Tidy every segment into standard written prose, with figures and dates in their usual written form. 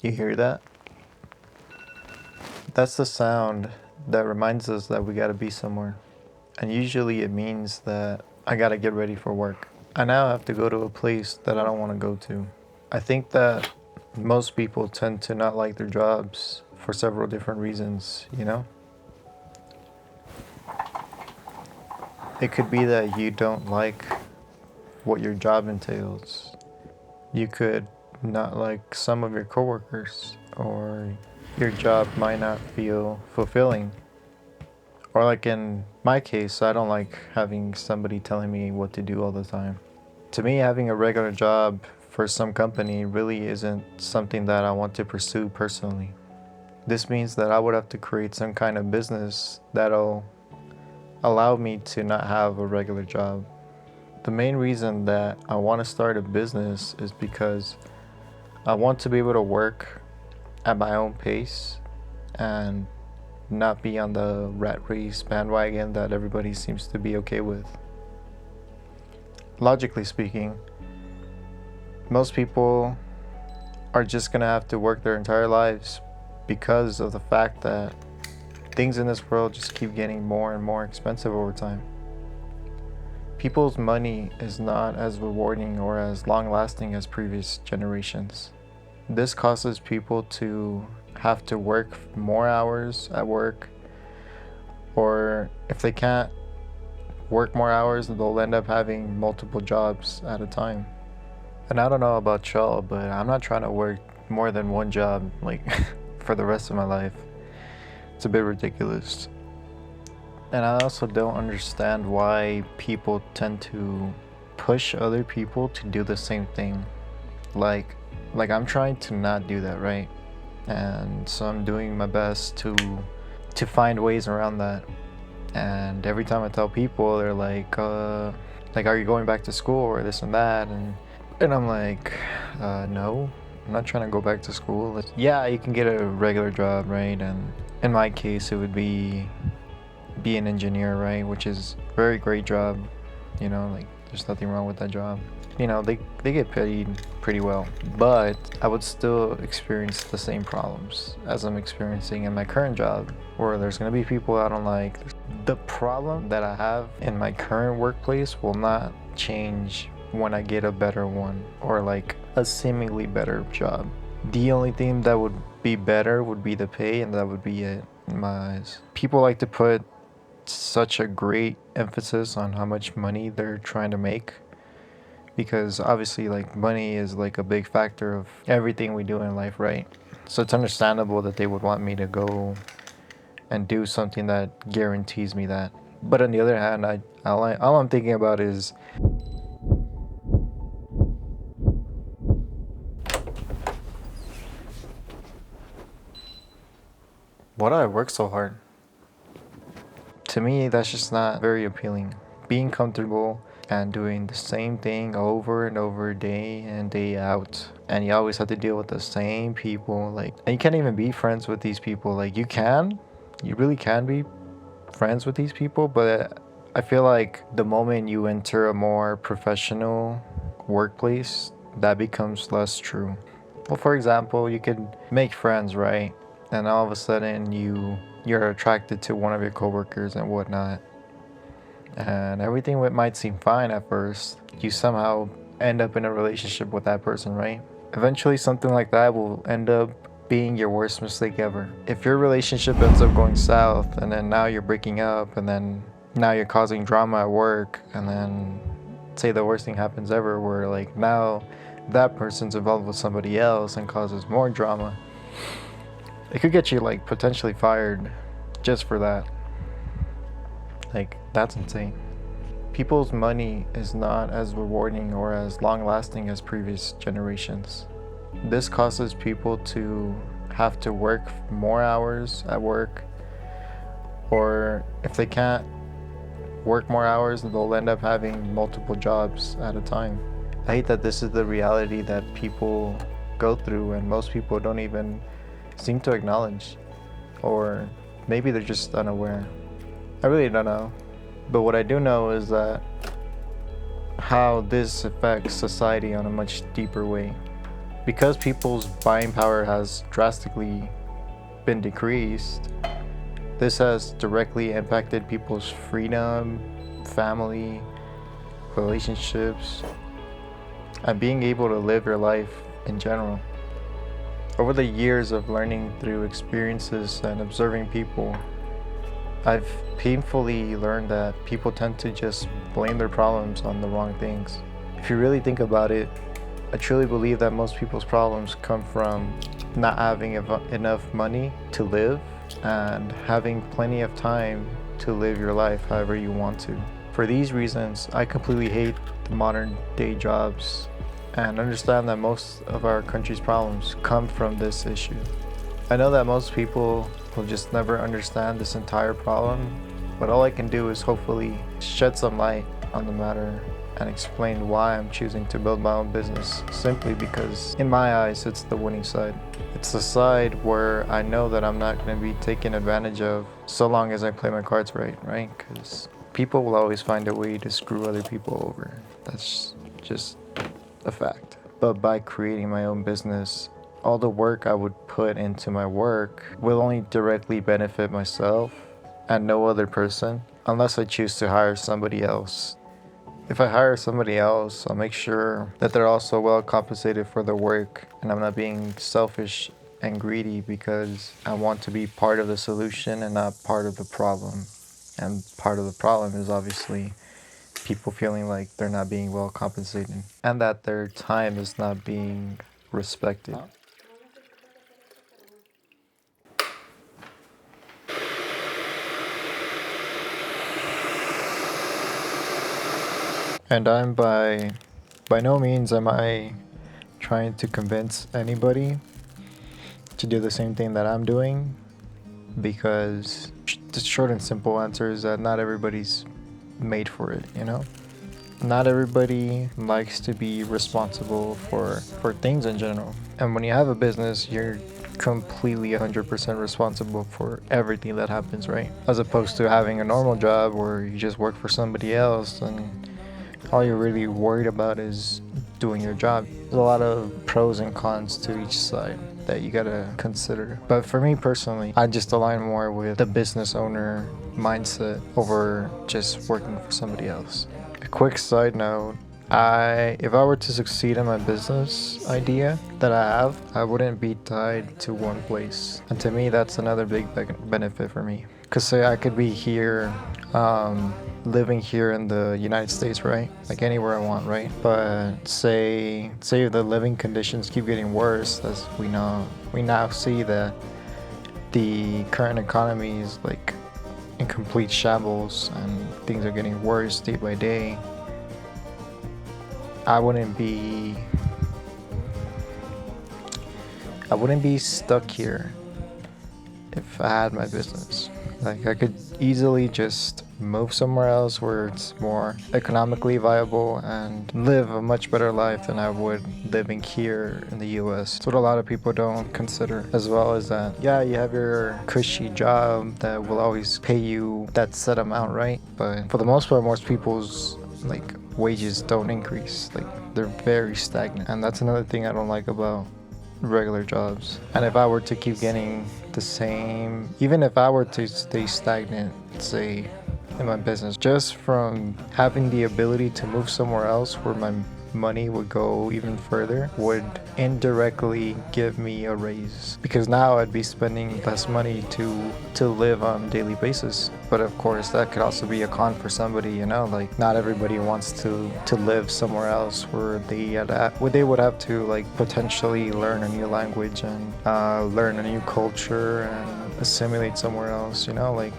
You hear that? That's the sound that reminds us that we gotta be somewhere. And usually it means that I gotta get ready for work. I now have to go to a place that I don't wanna go to. I think that most people tend to not like their jobs for several different reasons, you know? It could be that you don't like what your job entails. You could not like some of your coworkers, or your job might not feel fulfilling. Or, like in my case, I don't like having somebody telling me what to do all the time. To me, having a regular job for some company really isn't something that I want to pursue personally. This means that I would have to create some kind of business that'll allow me to not have a regular job. The main reason that I want to start a business is because I want to be able to work at my own pace and not be on the rat race bandwagon that everybody seems to be okay with. Logically speaking, most people are just gonna have to work their entire lives because of the fact that things in this world just keep getting more and more expensive over time. People's money is not as rewarding or as long lasting as previous generations. This causes people to have to work more hours at work, or if they can't work more hours, they'll end up having multiple jobs at a time. And I don't know about y'all, but I'm not trying to work more than one job like for the rest of my life. It's a bit ridiculous. And I also don't understand why people tend to push other people to do the same thing. Like I'm trying to not do that, right? And so I'm doing my best to find ways around that. And every time I tell people, they're like, are you going back to school or this and that? And I'm like, no, I'm not trying to go back to school. Yeah, you can get a regular job, right? And in my case, it would be an engineer, right? Which is a very great job, like there's nothing wrong with that job. They get paid pretty well, but I would still experience the same problems as I'm experiencing in my current job, where there's gonna be people I don't like. The problem that I have in my current workplace will not change when I get a better one, or like a seemingly better job. The only thing that would be better would be the pay, and that would be it in my eyes. People like to put such a great emphasis on how much money they're trying to make, because obviously like money is like a big factor of everything we do in life, right? So it's understandable that they would want me to go and do something that guarantees me that. But on the other hand, all I'm thinking about is, why do I work so hard? To me, that's just not very appealing. Being comfortable and doing the same thing over and over, day in, day out, and you always have to deal with the same people, and you can't even be friends with these people. You really can be friends with these people, but I feel like the moment you enter a more professional workplace, that becomes less true. Well, for example, you could make friends, right? And all of a sudden you're attracted to one of your coworkers and whatnot, and everything might seem fine at first. You somehow end up in a relationship with that person, right? Eventually something like that will end up being your worst mistake ever. If your relationship ends up going south, and then now you're breaking up, and then now you're causing drama at work, and then say the worst thing happens ever, where like now that person's involved with somebody else and causes more drama, it could get you like potentially fired just for that. Like, that's insane. People's money is not as rewarding or as long lasting as previous generations. This causes people to have to work more hours at work, or if they can't work more hours, they'll end up having multiple jobs at a time. I hate that this is the reality that people go through, and most people don't even seem to acknowledge, or maybe they're just unaware. I really don't know. But what I do know is that how this affects society on a much deeper way. Because people's buying power has drastically been decreased, this has directly impacted people's freedom, family, relationships, and being able to live your life in general. Over the years of learning through experiences and observing people, I've painfully learned that people tend to just blame their problems on the wrong things. If you really think about it, I truly believe that most people's problems come from not having enough money to live and having plenty of time to live your life however you want to. For these reasons, I completely hate the modern day jobs and understand that most of our country's problems come from this issue. I know that most people will just never understand this entire problem, but all I can do is hopefully shed some light on the matter and explain why I'm choosing to build my own business, simply because in my eyes it's the winning side. It's the side where I know that I'm not going to be taken advantage of so long as I play my cards right? Because people will always find a way to screw other people over. That's just a fact. But by creating my own business, all the work I would put into my work will only directly benefit myself and no other person, unless I choose to hire somebody else. If I hire somebody else, I'll make sure that they're also well compensated for their work, and I'm not being selfish and greedy because I want to be part of the solution and not part of the problem. And part of the problem is obviously people feeling like they're not being well compensated and that their time is not being respected. And I'm by no means am I trying to convince anybody to do the same thing that I'm doing, because the short and simple answer is that not everybody's made for it, you know? Not everybody likes to be responsible for things in general. And when you have a business, you're completely 100% responsible for everything that happens, right? As opposed to having a normal job where you just work for somebody else and all you're really worried about is doing your job. There's a lot of pros and cons to each side that you gotta consider. But for me personally, I just align more with the business owner mindset over just working for somebody else. A quick side note, if I were to succeed in my business idea that I have, I wouldn't be tied to one place. And to me, that's another big benefit for me. Because say I could be here, living here in the United States, right? Like anywhere I want, right? But say the living conditions keep getting worse, as we now see that the current economy is like in complete shambles and things are getting worse day by day. I wouldn't be stuck here if I had my business. Like I could easily just move somewhere else where it's more economically viable and live a much better life than I would living here in the US. It's what a lot of people don't consider, as well as that, yeah, you have your cushy job that will always pay you that set amount, right? But for the most part, most people's like wages don't increase. Like they're very stagnant. And that's another thing I don't like about regular jobs. And if I were to keep getting the same, even if I were to stay stagnant, say in my business, just from having the ability to move somewhere else where my money would go even further would indirectly give me a raise, because now I'd be spending less money to live on a daily basis. But of course that could also be a con for somebody, you know, like not everybody wants to live somewhere else where they would have to like potentially learn a new language and learn a new culture and assimilate somewhere else, you know, like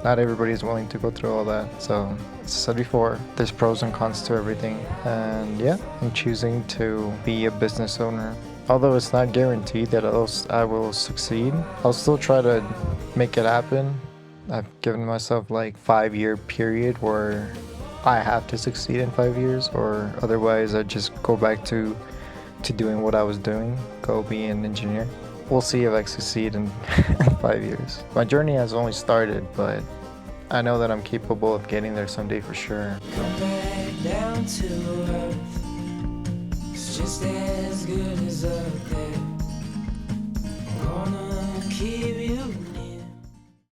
not everybody is willing to go through all that. So as I said before, there's pros and cons to everything, and yeah, I'm choosing to be a business owner. Although it's not guaranteed that I will succeed, I'll still try to make it happen. I've given myself like 5-year period where I have to succeed in 5 years, or otherwise I just go back to doing what I was doing, go be an engineer. We'll see if I succeed in 5 years. My journey has only started, but I know that I'm capable of getting there someday for sure. Go back down to earth. just as good as up there.